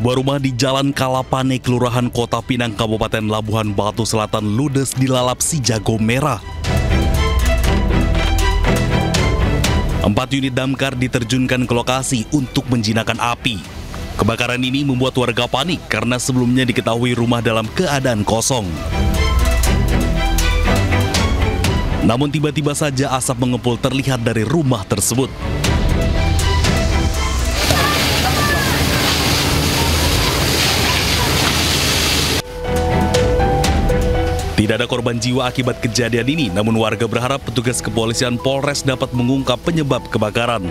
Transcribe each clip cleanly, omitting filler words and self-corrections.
Sebuah rumah di Jalan Kalapane, Kelurahan Kota Pinang, Kabupaten Labuhan Batu Selatan ludes dilalap si jago merah. 4 unit damkar diterjunkan ke lokasi untuk menjinakkan api. Kebakaran ini membuat warga panik karena sebelumnya diketahui rumah dalam keadaan kosong. Namun tiba-tiba saja asap mengepul terlihat dari rumah tersebut. Tidak ada korban jiwa akibat kejadian ini, namun warga berharap petugas kepolisian Polres dapat mengungkap penyebab kebakaran.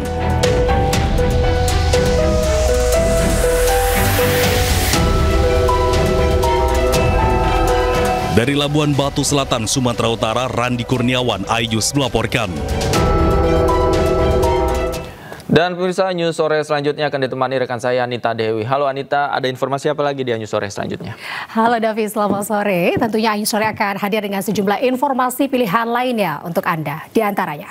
Dari Labuhan Batu Selatan, Sumatera Utara, Randi Kurniawan, Ayus melaporkan. Dan pemirsa, News Sore selanjutnya akan ditemani rekan saya Anita Dewi. Halo Anita, ada informasi apa lagi di News Sore selanjutnya? Halo David, selamat sore. Tentunya News Sore akan hadir dengan sejumlah informasi pilihan lainnya untuk Anda. Di antaranya,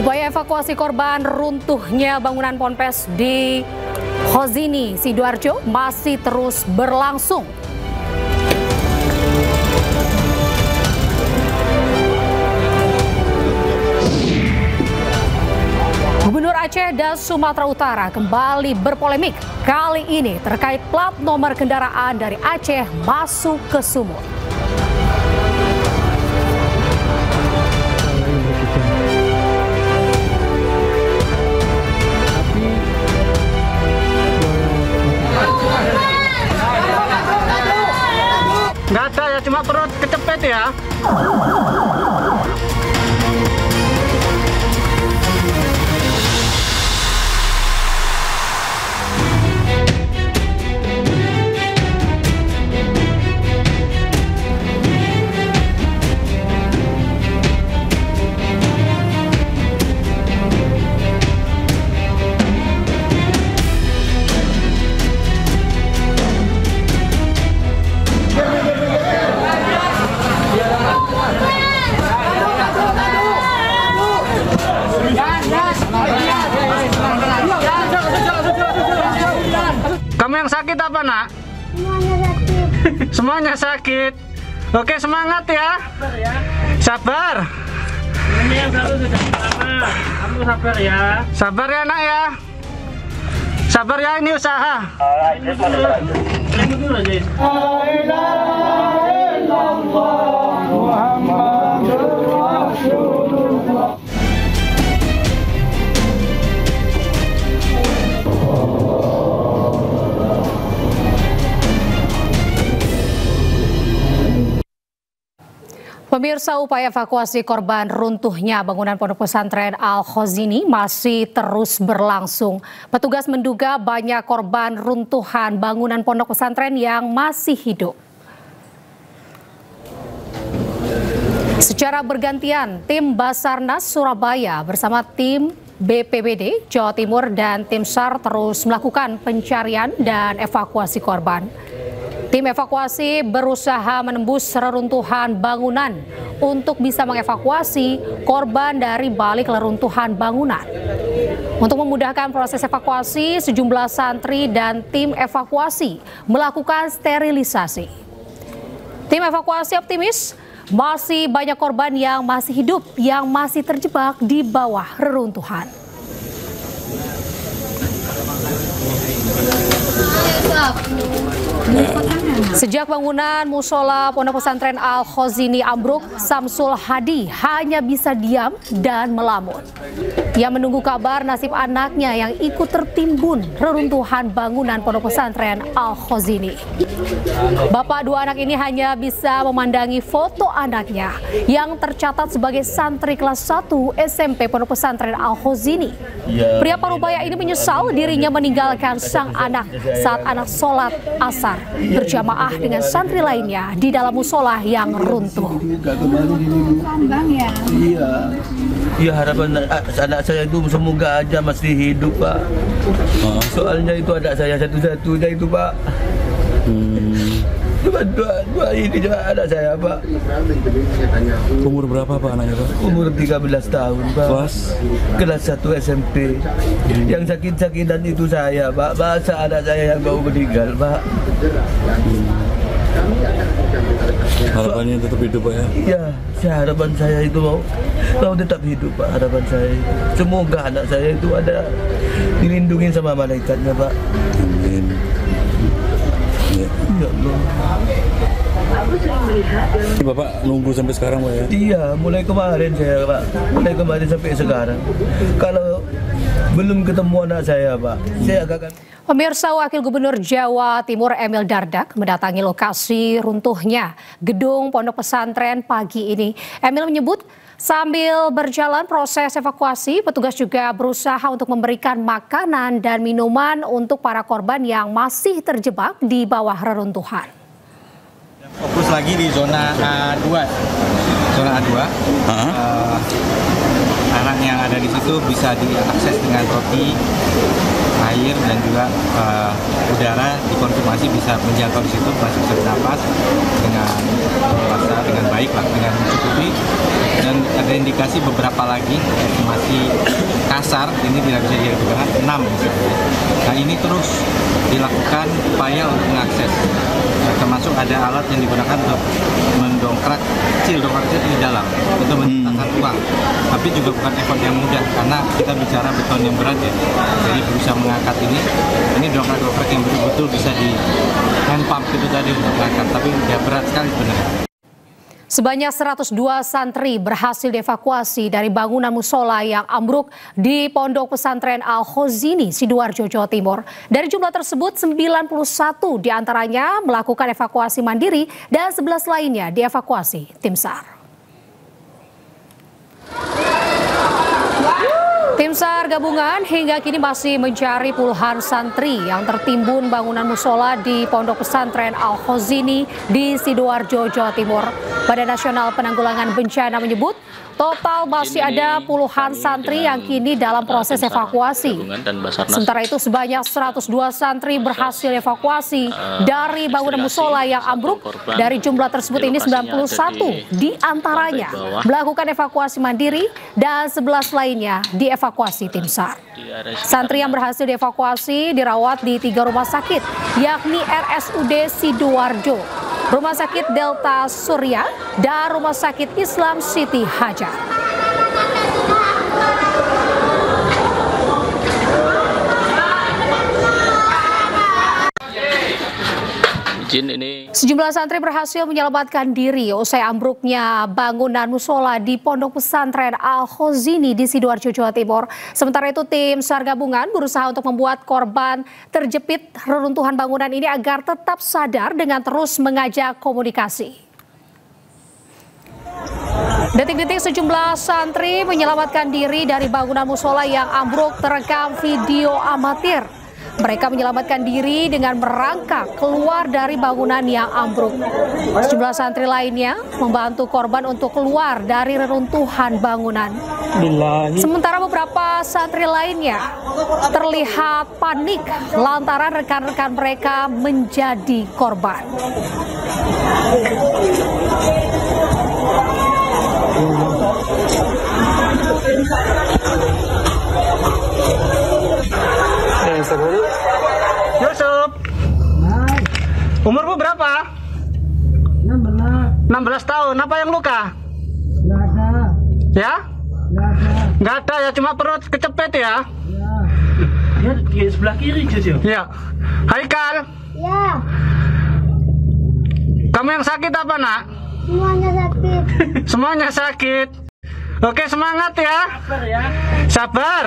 upaya evakuasi korban runtuhnya bangunan Ponpes di Khozini, Sidoarjo masih terus berlangsung. Gubernur Aceh dan Sumatera Utara kembali berpolemik, kali ini terkait plat nomor kendaraan dari Aceh masuk ke Sumut. Nggak ada ya, cuma perut kecepet ya. Kamu yang sakit apa, Nak? Semuanya sakit. Semuanya sakit. Oke, semangat ya. Sabar. Ini yang satu sudah pertama. Kamu sabar ya. Sabar ya, Nak ya. Sabar ya, ini usaha. Ini dulu aja. Pemirsa, upaya evakuasi korban runtuhnya bangunan Pondok Pesantren Al-Khozini masih terus berlangsung. Petugas menduga banyak korban runtuhan bangunan pondok pesantren yang masih hidup. Secara bergantian, tim Basarnas Surabaya bersama tim BPBD Jawa Timur dan tim SAR terus melakukan pencarian dan evakuasi korban. Tim evakuasi berusaha menembus reruntuhan bangunan untuk bisa mengevakuasi korban dari balik reruntuhan bangunan. Untuk memudahkan proses evakuasi, sejumlah santri dan tim evakuasi melakukan sterilisasi. Tim evakuasi optimis masih banyak korban yang masih hidup yang masih terjebak di bawah reruntuhan. Sejak bangunan musola Pondok Pesantren Al-Khozini ambruk, Samsul Hadi hanya bisa diam dan melamun. Ia menunggu kabar nasib anaknya yang ikut tertimbun reruntuhan bangunan Pondok Pesantren Al-Khozini. Bapak dua anak ini hanya bisa memandangi foto anaknya yang tercatat sebagai santri kelas 1 SMP Pondok Pesantren Al-Khozini. Pria parubaya ini menyesal dirinya meninggalkan sang anak saat anak sholat asar berjamaah dengan santri lainnya di dalam musola yang runtuh. Iya, harapan anak saya itu semoga aja masih hidup, Pak. Soalnya itu anak saya satu-satunya itu, Pak. Dua ini juga anak saya, Pak. Umur berapa Pak anaknya Pak? Umur 13 tahun, Pak. Kelas 1 SMP. Yang sakit-sakitan itu saya, Pak. Masa anak saya yang mau meninggal, Pak. Harapannya tetap hidup Pak ya? Iya, harapan saya itu mau tetap hidup, Pak. Harapan saya itu. Semoga anak saya itu ada dilindungi sama malaikatnya, Pak. Amin. Ya. Ya Allah. Bapak nunggu sampai sekarang Pak ya? Iya, mulai kemarin saya, Pak. Mulai kemarin sampai sekarang. Kalau belum ketemu anak saya, Pak, saya akan... Pemirsa, Wakil Gubernur Jawa Timur Emil Dardak mendatangi lokasi runtuhnya gedung pondok pesantren pagi ini. Emil menyebut sambil berjalan proses evakuasi, petugas juga berusaha untuk memberikan makanan dan minuman untuk para korban yang masih terjebak di bawah reruntuhan. Fokus lagi di zona A2. Zona A2. Anak yang ada di situ bisa diakses dengan roti, air, dan juga udara dikonfirmasi bisa menjangkau di situ, masih bisa bernapas dengan leluasa, dengan baik lah, dengan mencukupi. Dan ada indikasi beberapa lagi masih kasar, ini tidak bisa dikatakan 6 misalnya. Nah ini terus dilakukan upaya untuk mengakses, termasuk ada alat yang digunakan untuk mendongkrak kecil di dalam untuk menciptakan ruang. Tapi juga bukan effort yang mudah karena kita bicara beton yang berat ya. Jadi berusaha mengangkat ini dongkrak yang betul-betul bisa di hand pump itu tadi untuk mengangkat, tapi ya berat sekali sebenarnya. Sebanyak 102 santri berhasil dievakuasi dari bangunan musola yang ambruk di Pondok Pesantren Al-Khozini, Sidoarjo, Jawa Timur. Dari jumlah tersebut, 91 diantaranya melakukan evakuasi mandiri dan 11 lainnya dievakuasi tim SAR. Tim SAR gabungan hingga kini masih mencari puluhan santri yang tertimbun bangunan musola di Pondok Pesantren Al-Khozini di Sidoarjo, Jawa Timur. Badan Nasional Penanggulangan Bencana menyebut total masih ada puluhan santri yang kini dalam proses evakuasi. Sementara itu sebanyak 102 santri berhasil evakuasi dari bangunan musola yang ambruk. Dari jumlah tersebut ini 91 diantaranya melakukan evakuasi mandiri dan 11 lainnya dievakuasi tim SAR. Santri yang berhasil dievakuasi dirawat di 3 rumah sakit, yakni RSUD Sidoarjo, Rumah Sakit Delta Surya, dan Rumah Sakit Islam Siti Hajar. Sejumlah santri berhasil menyelamatkan diri usai ambruknya bangunan musola di Pondok Pesantren Al-Khozini di Sidoarjo, Jawa Timur. Sementara itu tim SAR gabungan berusaha untuk membuat korban terjepit reruntuhan bangunan ini agar tetap sadar dengan terus mengajak komunikasi. Detik-detik sejumlah santri menyelamatkan diri dari bangunan musola yang ambruk terekam video amatir. Mereka menyelamatkan diri dengan merangkak keluar dari bangunan yang ambruk. Sejumlah santri lainnya membantu korban untuk keluar dari reruntuhan bangunan. Sementara beberapa santri lainnya terlihat panik lantaran rekan-rekan mereka menjadi korban. Yusuf, umurmu berapa? 16 tahun. Apa yang luka? Nggak ada. Ya? Nggak ada ya, cuma perut kecepet ya? Ya, di sebelah kiri Jojo. Ya. Haikal? Ya, Kamu yang sakit apa nak? semuanya sakit. Semuanya sakit. Oke, semangat ya. Sabar ya. Sabar.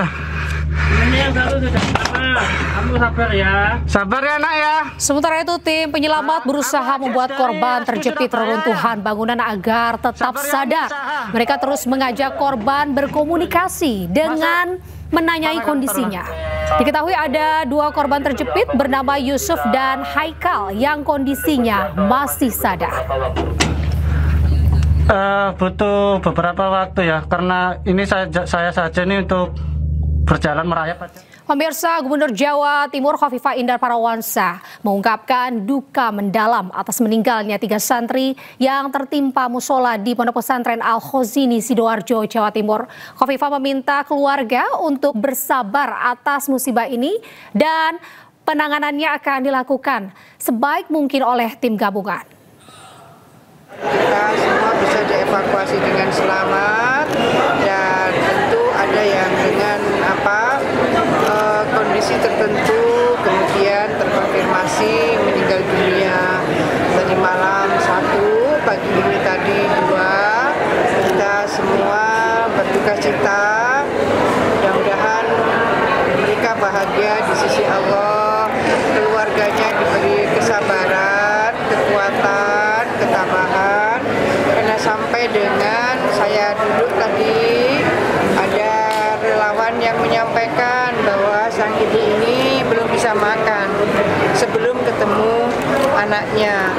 Ini yang satu sudah lama. Kamu sabar ya. Sabar ya nak ya. Sementara itu tim penyelamat berusaha membuat korban terjepit reruntuhan bangunan agar tetap sadar. Mereka terus mengajak korban berkomunikasi dengan menanyai kondisinya. Diketahui ada 2 korban terjepit bernama Yusuf dan Haikal yang kondisinya masih sadar. Butuh beberapa waktu ya, karena ini saya saja nih untuk berjalan merayap aja. Pemirsa, Gubernur Jawa Timur Khofifah Indar Parawansa mengungkapkan duka mendalam atas meninggalnya 3 santri yang tertimpa musola di Pondok Pesantren Al-Khozini, Sidoarjo, Jawa Timur. Khofifah meminta keluarga untuk bersabar atas musibah ini dan penanganannya akan dilakukan sebaik mungkin oleh tim gabungan. Kita semua bisa dievakuasi dengan selamat dan tentu ada yang dengan kondisi tertentu kemudian terkonfirmasi meninggal dunia. Tadi malam 1, pagi ini tadi 2. Kita semua berduka cita. Mudah-mudahan mereka bahagia di sisi Allah, keluarganya diberi kesabaran, kekuatan, ketabahan, karena sampai dengan saya duduk tadi ada relawan yang menyampaikan bahwa sang ibu ini belum bisa makan sebelum ketemu anaknya.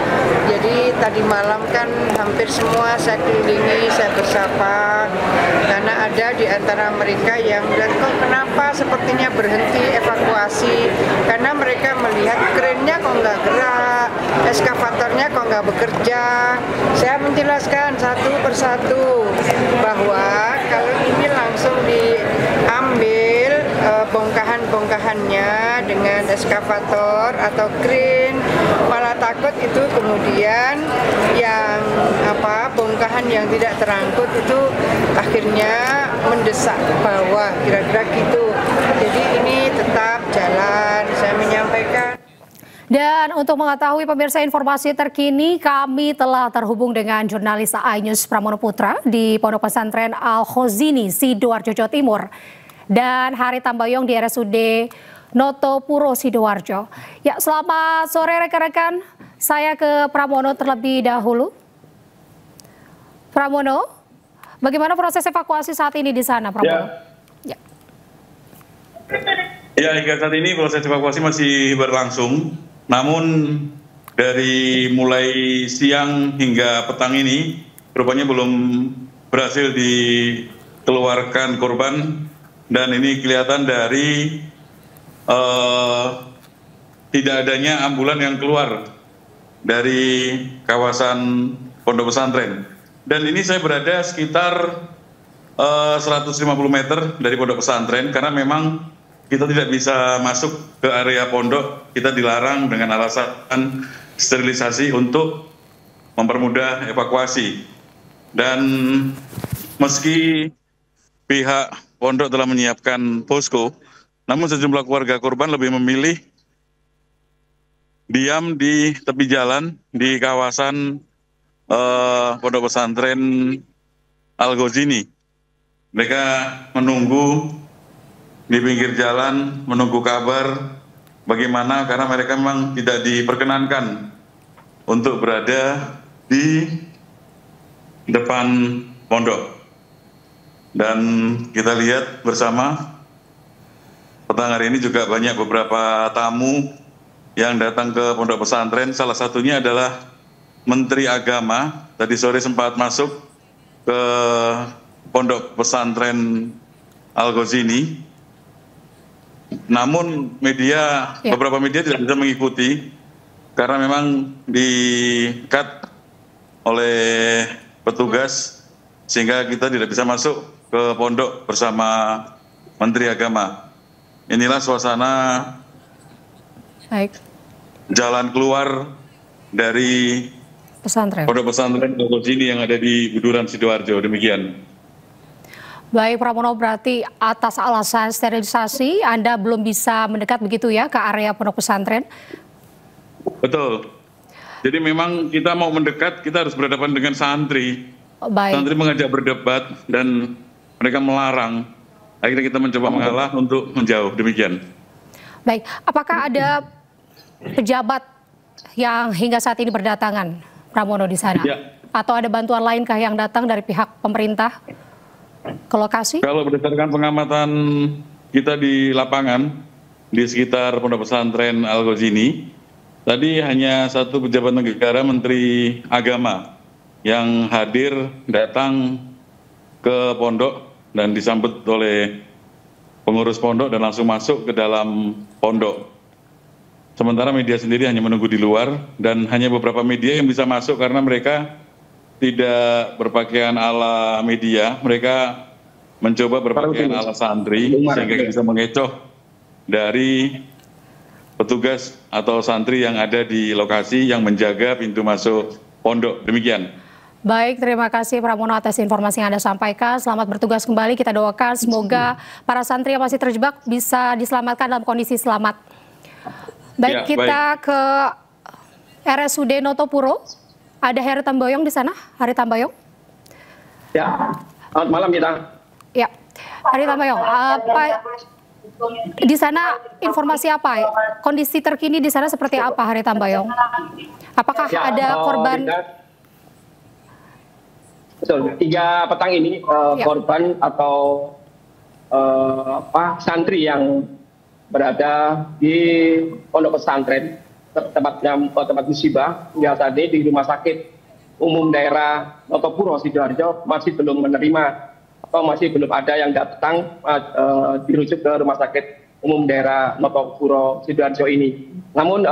Jadi tadi malam kan hampir semua saya kelilingi, saya bersapa, karena ada di antara mereka yang bilang, kok kenapa sepertinya berhenti evakuasi, karena mereka melihat kerennya kok nggak gerak, eskavatornya kok nggak bekerja. Saya menjelaskan satu persatu bahwa kalau ini langsung diambil bongkahan-bongkahannya dengan eskavator atau krin, malah takut itu kemudian yang bongkahan yang tidak terangkut itu akhirnya mendesak ke bawah, kira-kira gitu. Jadi ini tetap jalan, saya menyampaikan. Dan untuk mengetahui pemirsa informasi terkini, kami telah terhubung dengan jurnalis iNews Pramono Putra di Pondok Pesantren Al-Khozini, Sidoarjo, Jawa Timur, dan Hari Tambayong di RSUD Noto Puro, Sidoarjo. Ya, selamat sore rekan-rekan. Saya ke Pramono terlebih dahulu. Pramono, bagaimana proses evakuasi saat ini di sana, Pramono? Ya, hingga saat ini proses evakuasi masih berlangsung. Namun dari mulai siang hingga petang ini rupanya belum berhasil dikeluarkan korban, dan ini kelihatan dari tidak adanya ambulan yang keluar dari kawasan pondok pesantren. Dan ini saya berada sekitar 150 meter dari pondok pesantren, karena memang kita tidak bisa masuk ke area pondok, kita dilarang dengan alasan sterilisasi untuk mempermudah evakuasi. Dan meski pihak pondok telah menyiapkan posko, namun sejumlah keluarga korban lebih memilih diam di tepi jalan di kawasan pondok pesantren Al-Khozini. Mereka menunggu di pinggir jalan, menunggu kabar bagaimana, karena mereka memang tidak diperkenankan untuk berada di depan pondok. Dan kita lihat bersama, petang hari ini juga banyak beberapa tamu yang datang ke pondok pesantren. Salah satunya adalah Menteri Agama, tadi sore sempat masuk ke pondok pesantren Al-Khozini. Namun beberapa media tidak bisa mengikuti karena memang di-cut oleh petugas, sehingga kita tidak bisa masuk ke pondok bersama Menteri Agama. Inilah suasana jalan keluar dari pondok pesantren Al-Khozini yang ada di Buduran, Sidoarjo. Demikian. Baik, Pramono, berarti atas alasan sterilisasi Anda belum bisa mendekat begitu ya ke area pondok pesantren? Betul. Jadi memang kita mau mendekat, kita harus berhadapan dengan santri. Baik. Santri mengajak berdebat dan mereka melarang. Akhirnya kita mencoba mengalah untuk menjauh. Demikian. Baik, apakah ada pejabat yang hingga saat ini berdatangan, Pramono, di sana? Ya. Atau ada bantuan lainkah yang datang dari pihak pemerintah ke lokasi? Kalau berdasarkan pengamatan kita di lapangan di sekitar pondok pesantren Al-Khozini, tadi hanya satu pejabat negara, Menteri Agama, yang hadir datang ke pondok dan disambut oleh pengurus pondok dan langsung masuk ke dalam pondok. Sementara media sendiri hanya menunggu di luar dan hanya beberapa media yang bisa masuk karena mereka tidak berpakaian ala media, mereka mencoba berpakaian ala santri sehingga bisa mengecoh dari petugas atau santri yang ada di lokasi yang menjaga pintu masuk pondok. Demikian. Baik, terima kasih Pramono atas informasi yang Anda sampaikan. Selamat bertugas kembali. Kita doakan semoga para santri yang masih terjebak bisa diselamatkan dalam kondisi selamat. Baik, ya, kita ke RSUD Notopuro. Ada Heri Tambayong di sana. Hari Tambayong. Ya, selamat malam kita. Ya, Hari Tambayong. Di sana informasi apa? Kondisi terkini di sana seperti apa, Hari Tambayong? Apakah ya, ada korban? Betul, 3 petang ini korban atau santri yang berada di pondok pesantren tempat musibah hingga saat ini di Rumah Sakit Umum Daerah Notopuro Sidoarjo masih belum menerima atau masih belum ada yang datang dirujuk ke Rumah Sakit Umum Daerah Notopuro Sidoarjo ini. Namun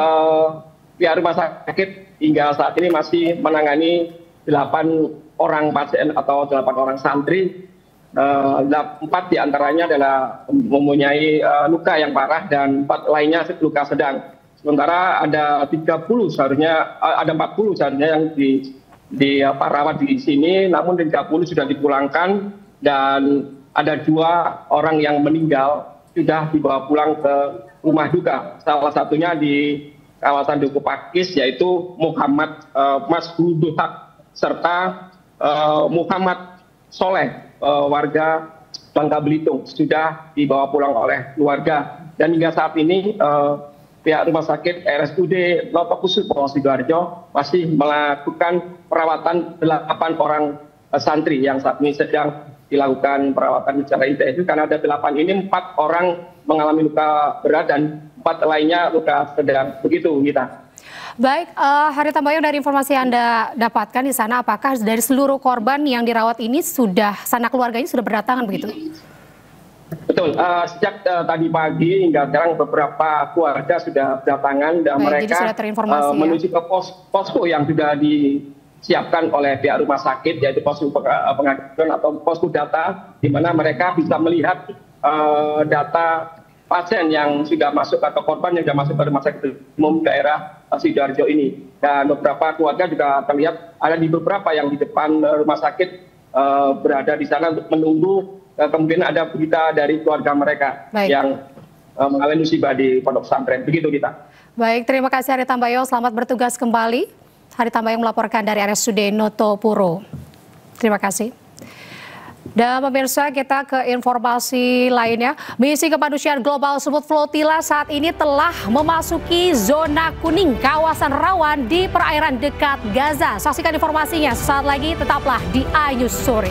pihak rumah sakit hingga saat ini masih menangani 8 orang pasien atau 8 orang santri. 4 diantaranya adalah mempunyai luka yang parah dan 4 lainnya luka sedang. Sementara ada 40 seharusnya ada 40 seharusnya yang dirawat di sini, namun 30 sudah dipulangkan dan ada 2 orang yang meninggal sudah dibawa pulang ke rumah duka. Salah satunya di kawasan Duku Pakis yaitu Muhammad Mas Huduhak serta Muhammad Soleh warga Bangka Belitung sudah dibawa pulang oleh keluarga dan hingga saat ini pihak rumah sakit RSUD Notopuro Sidoarjo masih melakukan perawatan 8 orang santri yang saat ini sedang dilakukan perawatan secara intensif karena ada 8 ini 4 orang mengalami luka berat dan 4 lainnya luka sedang. Begitu kita. Baik, Hari Tambayong, dari informasi yang Anda dapatkan di sana, apakah dari seluruh korban yang dirawat ini sudah sanak keluarganya sudah berdatangan begitu? Betul, sejak tadi pagi hingga sekarang beberapa keluarga sudah berdatangan dan mereka menuju ke posko yang sudah disiapkan oleh pihak rumah sakit, yaitu posko pengaduan atau posko data, di mana mereka bisa melihat data pasien yang sudah masuk atau korban yang sudah masuk ke Rumah Sakit Umum Daerah Sidoarjo ini. Dan beberapa keluarga juga terlihat ada di beberapa yang di depan rumah sakit berada di sana untuk menunggu kemudian ada berita dari keluarga mereka yang mengalami musibah di pondok pesantren. Begitu kita. Baik, terima kasih Hari Tambayong. Selamat bertugas kembali. Hari Tambayong melaporkan dari RSUD Notopuro. Terima kasih. Dan pemirsa, kita ke informasi lainnya. Misi kemanusiaan global Smooth Flotilla saat ini telah memasuki zona kuning kawasan rawan di perairan dekat Gaza. Saksikan informasinya sesaat lagi, tetaplah di Ayus Sore.